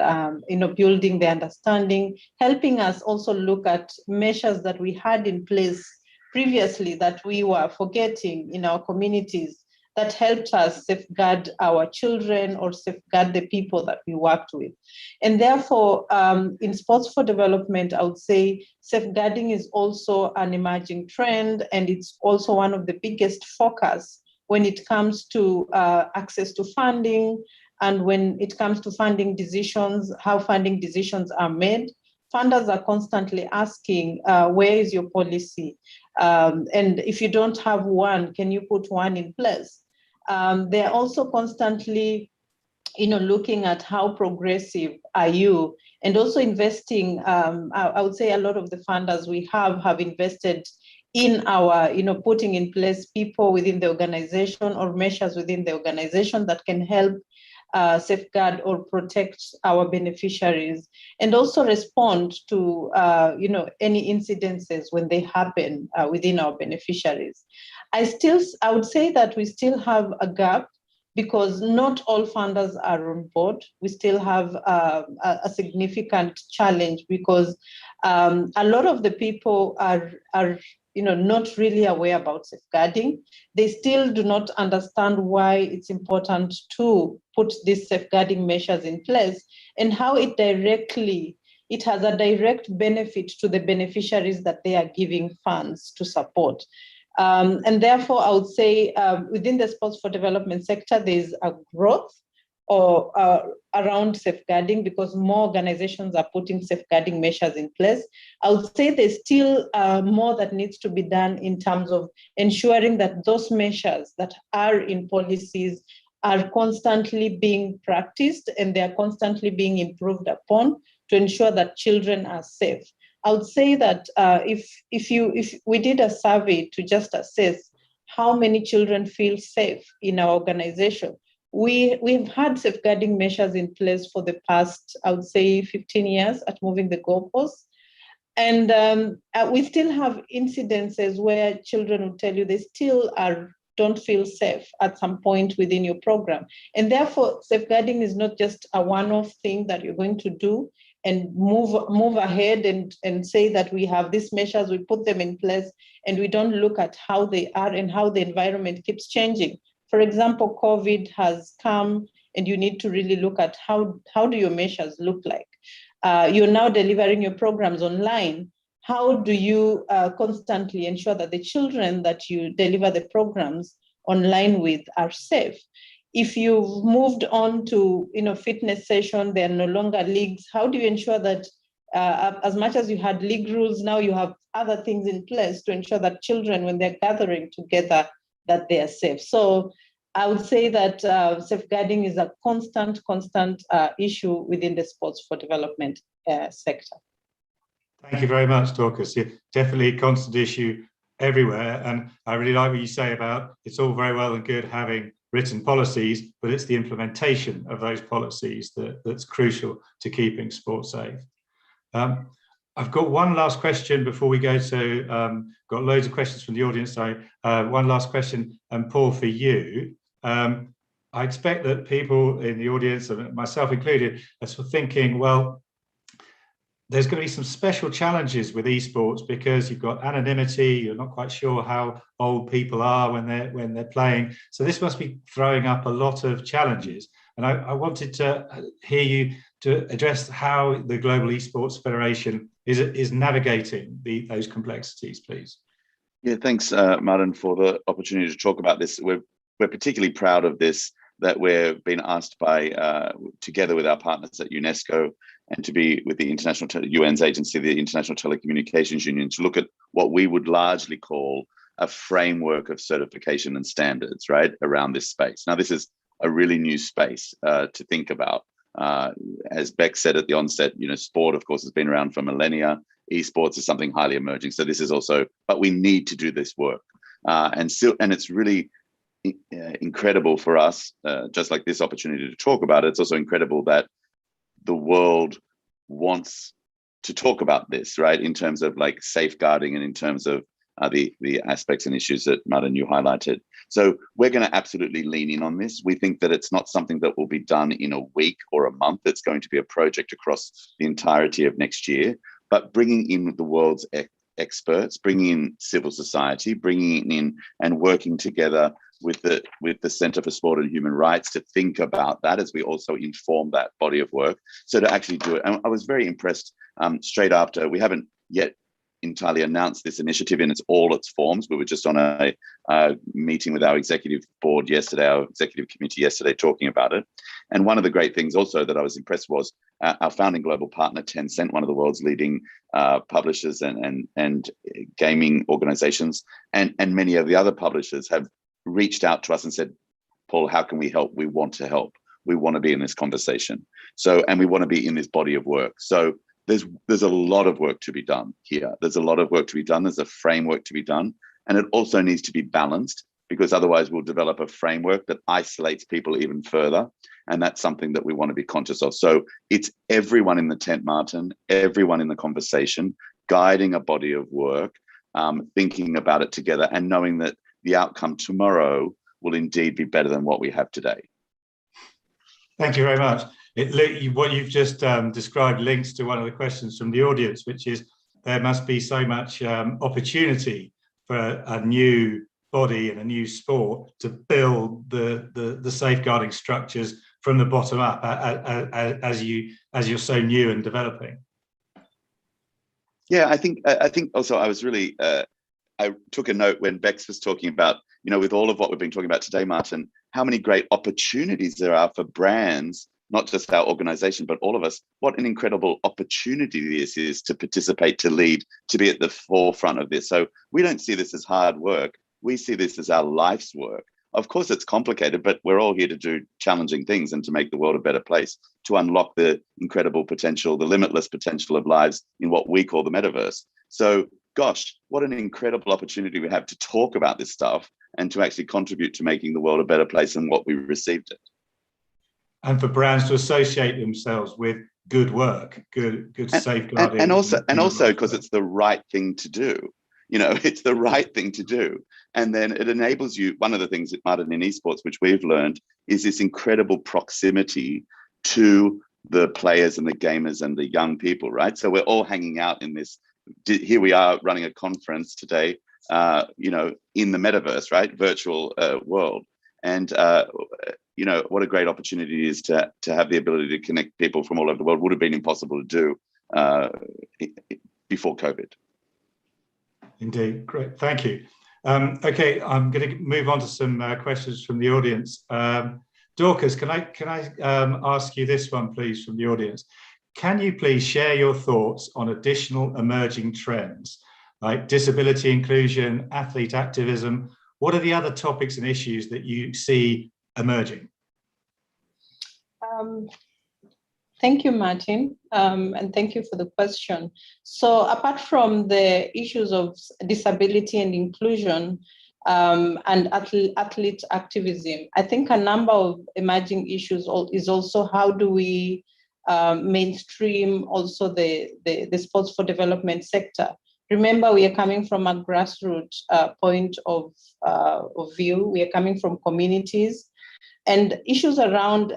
building the understanding, helping us also look at measures that we had in place previously that we were forgetting in our communities, that helped us safeguard our children or safeguard the people that we worked with. And therefore, in Sports for Development, I would say safeguarding is also an emerging trend, and it's also one of the biggest focus when it comes to access to funding, and when it comes to funding decisions, how funding decisions are made. Funders are constantly asking, where is your policy? And if you don't have one, can you put one in place? They're also constantly, looking at how progressive are you, and also investing. I would say a lot of the funders we have invested in our, putting in place people within the organization or measures within the organization that can help safeguard or protect our beneficiaries, and also respond to, any incidences when they happen within our beneficiaries. I would say that we still have a gap because not all funders are on board. We still have a significant challenge because a lot of the people are not really aware about safeguarding. They still do not understand why it's important to put these safeguarding measures in place and how it has a direct benefit to the beneficiaries that they are giving funds to support. And therefore, I would say within the Sports for Development sector, there's a growth around safeguarding because more organizations are putting safeguarding measures in place. I would say there's still more that needs to be done in terms of ensuring that those measures that are in policies are constantly being practiced and they are constantly being improved upon to ensure that children are safe. I would say that if we did a survey to just assess how many children feel safe in our organization, we've had safeguarding measures in place for the past, I would say, 15 years at Moving the Goalposts. And we still have incidences where children will tell you they still don't feel safe at some point within your program. And therefore, safeguarding is not just a one-off thing that you're going to do and move ahead and say that we have these measures, we put them in place, and we don't look at how they are and how the environment keeps changing. For example, COVID has come, and you need to really look at how do your measures look like. You're now delivering your programs online. How do you constantly ensure that the children that you deliver the programs online with are safe? If you've moved on to fitness session, there are no longer leagues. How do you ensure that as much as you had league rules, now you have other things in place to ensure that children, when they're gathering together, that they are safe? So I would say that safeguarding is a constant issue within the sports for development sector. Thank you very much, Dorcas. Yeah, definitely a constant issue everywhere. And I really like what you say about it's all very well and good having written policies, but it's the implementation of those policies that's crucial to keeping sport safe. I've got one last question before we go to, got loads of questions from the audience. So one last question, and Paul, for you. I expect that people in the audience, and myself included, are sort of thinking, well, there's going to be some special challenges with esports because you've got anonymity. You're not quite sure how old people are when they're playing. So this must be throwing up a lot of challenges. And I wanted to hear you to address how the Global Esports Federation is navigating those complexities, please. Yeah, thanks, Martin, for the opportunity to talk about this. We're particularly proud of this, that we're being asked by, together with our partners at UNESCO, and to be with the UN's agency, the International Telecommunications Union, to look at what we would largely call a framework of certification and standards, right, around this space. Now, this is a really new space to think about. As Bex said at the onset, sport, of course, has been around for millennia. Esports is something highly emerging. So this is also, but we need to do this work. And it's really incredible for us, just like this opportunity to talk about it. It's also incredible that the world wants to talk about this, right, in terms of like safeguarding and in terms of the aspects and issues that Martin, you highlighted. So we're going to absolutely lean in on this. We think that it's not something that will be done in a week or a month. It's going to be a project across the entirety of next year, but bringing in the world's experts, bringing in civil society, bringing in and working together with the Center for Sport and Human Rights to think about that as we also inform that body of work. So to actually do it, and I was very impressed straight after. We haven't yet entirely announced this initiative in all its forms. We were just on a meeting with our executive board yesterday, our executive committee yesterday, talking about it. And one of the great things also that I was impressed was our founding global partner, Tencent, one of the world's leading publishers and gaming organizations, and many of the other publishers have reached out to us and said, Paul, how can we help? We want to help. We want to be in this conversation. So, and we want to be in this body of work. So there's a lot of work to be done here. There's a lot of work to be done. There's a framework to be done. And it also needs to be balanced, because otherwise we'll develop a framework that isolates people even further. And that's something that we want to be conscious of. So it's everyone in the tent, Martin, everyone in the conversation, guiding a body of work, thinking about it together and knowing that the outcome tomorrow will indeed be better than what we have today. Thank you very much. What you've just described links to one of the questions from the audience, which is there must be so much opportunity for a new body and a new sport to build the safeguarding structures from the bottom up as you're so new and developing. Yeah, I think also I was really I took a note when Bex was talking about, with all of what we've been talking about today, Martin, how many great opportunities there are for brands, not just our organization, but all of us. What an incredible opportunity this is to participate, to lead, to be at the forefront of this. So we don't see this as hard work. We see this as our life's work. Of course, it's complicated, but we're all here to do challenging things and to make the world a better place, to unlock the incredible potential, the limitless potential of lives in what we call the metaverse. So, gosh, what an incredible opportunity we have to talk about this stuff and to actually contribute to making the world a better place than what we received it. And for brands to associate themselves with good work, good safeguarding. And also because it's the right thing to do. It's the right thing to do. And then it enables you, one of the things that, Martin, in esports, which we've learned, is this incredible proximity to the players and the gamers and the young people, right? So we're all hanging out in this. Here we are running a conference today, you know, in the metaverse, right? Virtual world. And, you know, what a great opportunity it is to have the ability to connect people from all over the world. Would have been impossible to do before COVID. Indeed, great, thank you. Okay, I'm going to move on to some questions from the audience. Dorcas, can I ask you this one, please, from the audience? Can you please share your thoughts on additional emerging trends like disability inclusion, athlete activism? What are the other topics and issues that you see emerging? Thank you, Martin, and thank you for the question. So apart from the issues of disability and inclusion and athlete activism, I think a number of emerging issues is also how do we mainstream also the sports for development sector. Remember, we are coming from a grassroots point of view. We are coming from communities, and issues around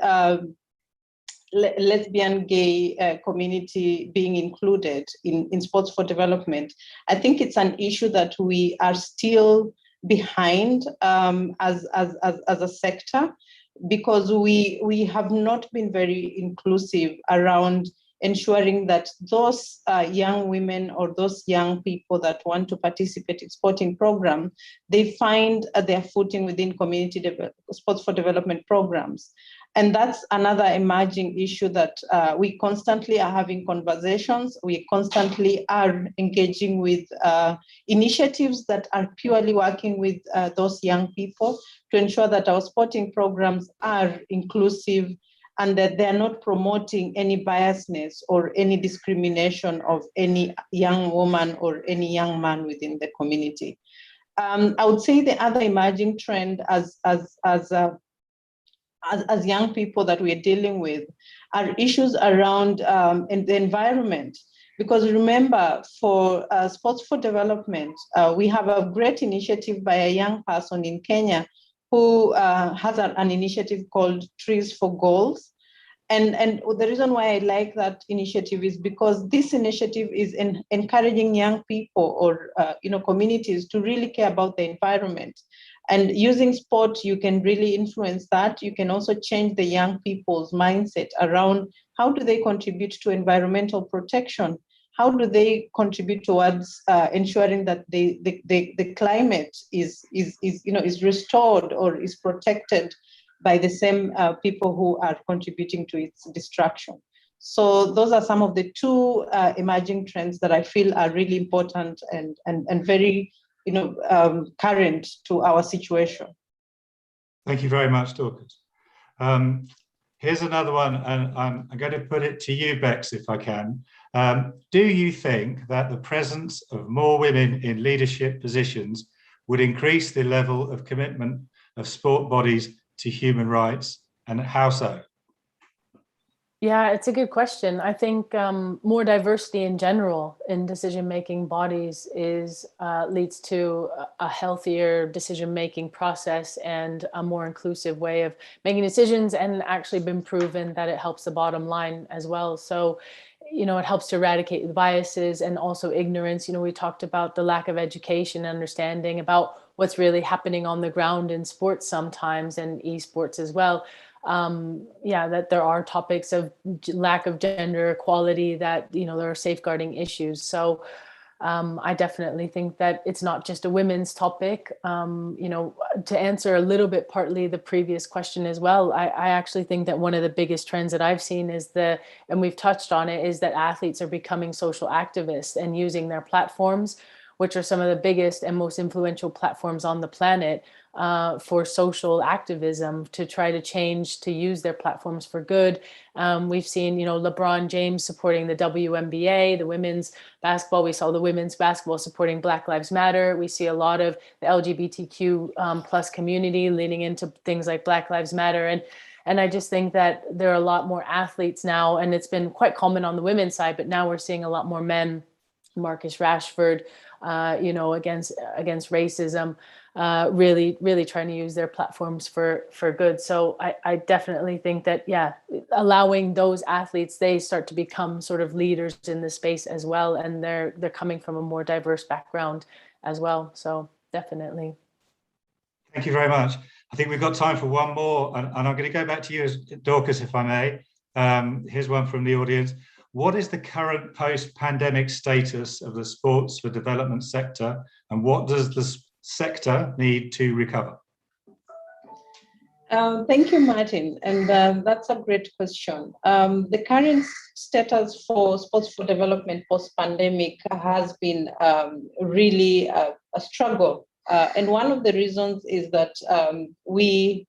lesbian, gay community being included in sports for development. I think it's an issue that we are still behind as a sector, because we have not been very inclusive around ensuring that those young women or those young people that want to participate in sporting program, they find their footing within community sports for development programs. And that's another emerging issue that we constantly are having conversations. We constantly are engaging with initiatives that are purely working with those young people to ensure that our sporting programs are inclusive and that they're not promoting any biasness or any discrimination of any young woman or any young man within the community. I would say the other emerging trend as young people that we're dealing with are issues around the environment. Because remember, for Sports for Development, we have a great initiative by a young person in Kenya who has an initiative called Trees for Goals. And the reason why I like that initiative is because this initiative is encouraging young people or communities to really care about the environment. And using sport, you can really influence that. You can also change the young people's mindset around how do they contribute to environmental protection? How do they contribute towards ensuring that the climate is restored or is protected by the same people who are contributing to its destruction? So those are some of the two emerging trends that I feel are really important and very current to our situation. Thank you very much, Dorcas. Here's another one, and I'm going to put it to you, Bex, if I can. Do you think that the presence of more women in leadership positions would increase the level of commitment of sport bodies to human rights, and how so? Yeah, it's a good question. I think more diversity in general in decision-making bodies leads to a healthier decision-making process and a more inclusive way of making decisions, and actually been proven that it helps the bottom line as well. So, it helps to eradicate the biases and also ignorance. We talked about the lack of education and understanding about what's really happening on the ground in sports sometimes, and esports as well. That there are topics of lack of gender equality, that there are safeguarding issues. So I definitely think that it's not just a women's topic. To answer a little bit partly the previous question as well, I actually think that one of the biggest trends that I've seen is and we've touched on it, is that athletes are becoming social activists and using their platforms, which are some of the biggest and most influential platforms on the planet, for social activism, to try to change, to use their platforms for good. We've seen, LeBron James supporting the WNBA, the women's basketball. We saw the women's basketball supporting Black Lives Matter. We see a lot of the LGBTQ plus community leaning into things like Black Lives Matter. And I just think that there are a lot more athletes now, and it's been quite common on the women's side, but now we're seeing a lot more men, Marcus Rashford, against racism, really trying to use their platforms for good. So I definitely think that, allowing those athletes, they start to become sort of leaders in the space as well, and they're coming from a more diverse background as well. So definitely. Thank you very much. I think we've got time for one more, and I'm going to go back to you, Dorcas, if I may. Here's one from the audience. What is the current post-pandemic status of the sports for development sector, and what does the sector need to recover? Thank you, Martin, and that's a great question. The current status for sports for development post-pandemic has been really a struggle, and one of the reasons is that we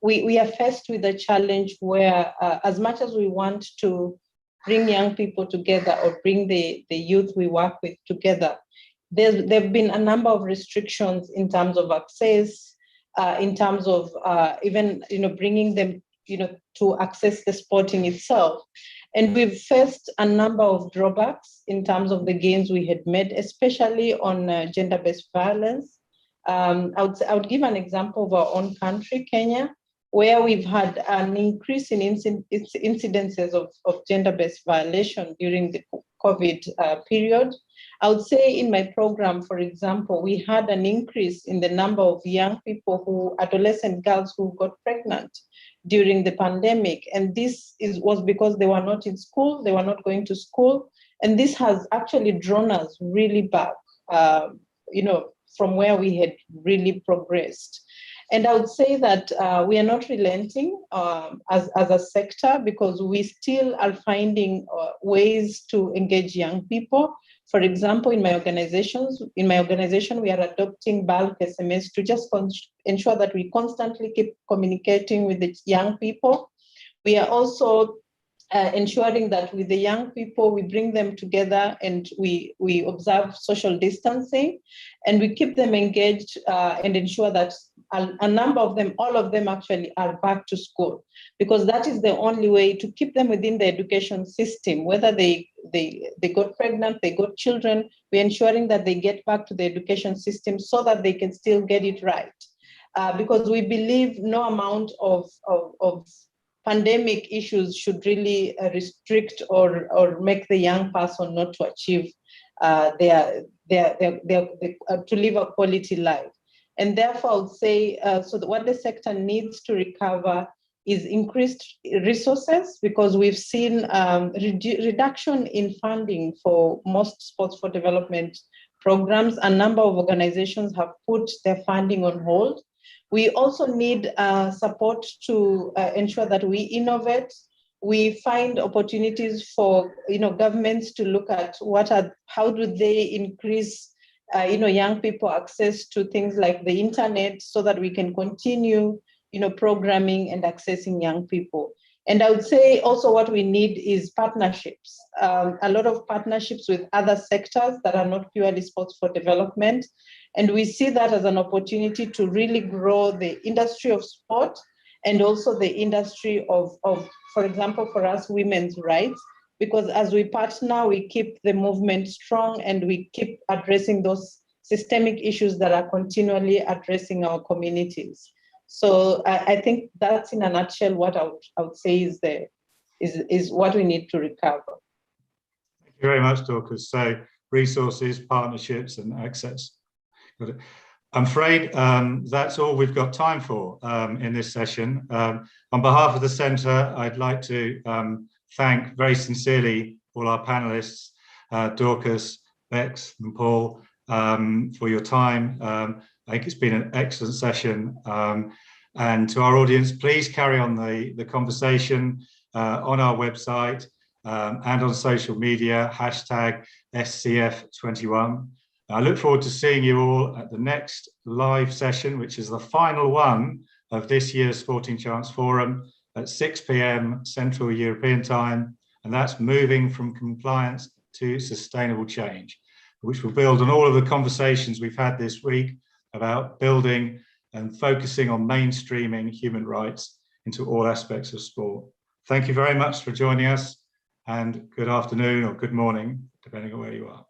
are faced with a challenge where, as much as we want to bring young people together or bring the youth we work with together, there have been a number of restrictions in terms of access. In terms of even bringing them to access the sport in itself, and we've faced a number of drawbacks in terms of the gains we had made, especially on gender-based violence. I would give an example of our own country, Kenya, where we've had an increase in incidences of gender-based violation during the COVID period. I would say in my program, for example, we had an increase in the number of young people adolescent girls who got pregnant during the pandemic. And this was because they were not in school, they were not going to school. And this has actually drawn us really back, from where we had really progressed. And I would say that we are not relenting as a sector, because we still are finding ways to engage young people. For example, in my organization, we are adopting bulk SMS to just ensure that we constantly keep communicating with the young people. We are also ensuring that with the young people, we bring them together and we observe social distancing, and we keep them engaged and ensure that a number of them, all of them actually, are back to school, because that is the only way to keep them within the education system. Whether they got pregnant, they got children, we're ensuring that they get back to the education system so that they can still get it right. Because we believe no amount of pandemic issues should really restrict or make the young person not to achieve to live a quality life. And therefore, I would say, what the sector needs to recover is increased resources, because we've seen reduction in funding for most sports for development programs. A number of organizations have put their funding on hold. We also need support to ensure that we innovate. We find opportunities for governments to look at how do they increase young people access to things like the internet, so that we can continue programming and accessing young people. And I would say also what we need is partnerships, a lot of partnerships with other sectors that are not purely sports for development. And we see that as an opportunity to really grow the industry of sport, and also the industry of, for example, for us, women's rights, because as we partner, we keep the movement strong and we keep addressing those systemic issues that are continually addressing our communities. So I think that's in a nutshell what I would say is what we need to recover. Thank you very much, Dorcas. So resources, partnerships, and access. I'm afraid that's all we've got time for in this session. On behalf of the Centre, I'd like to thank very sincerely all our panelists, Dorcas, Bex, and Paul, for your time. I think it's been an excellent session. And to our audience, please carry on the conversation on our website and on social media, #SCF21. I look forward to seeing you all at the next live session, which is the final one of this year's Sporting Chance Forum at 6 p.m. Central European Time. And that's moving from compliance to sustainable change, which will build on all of the conversations we've had this week about building and focusing on mainstreaming human rights into all aspects of sport. Thank you very much for joining us, and good afternoon or good morning, depending on where you are.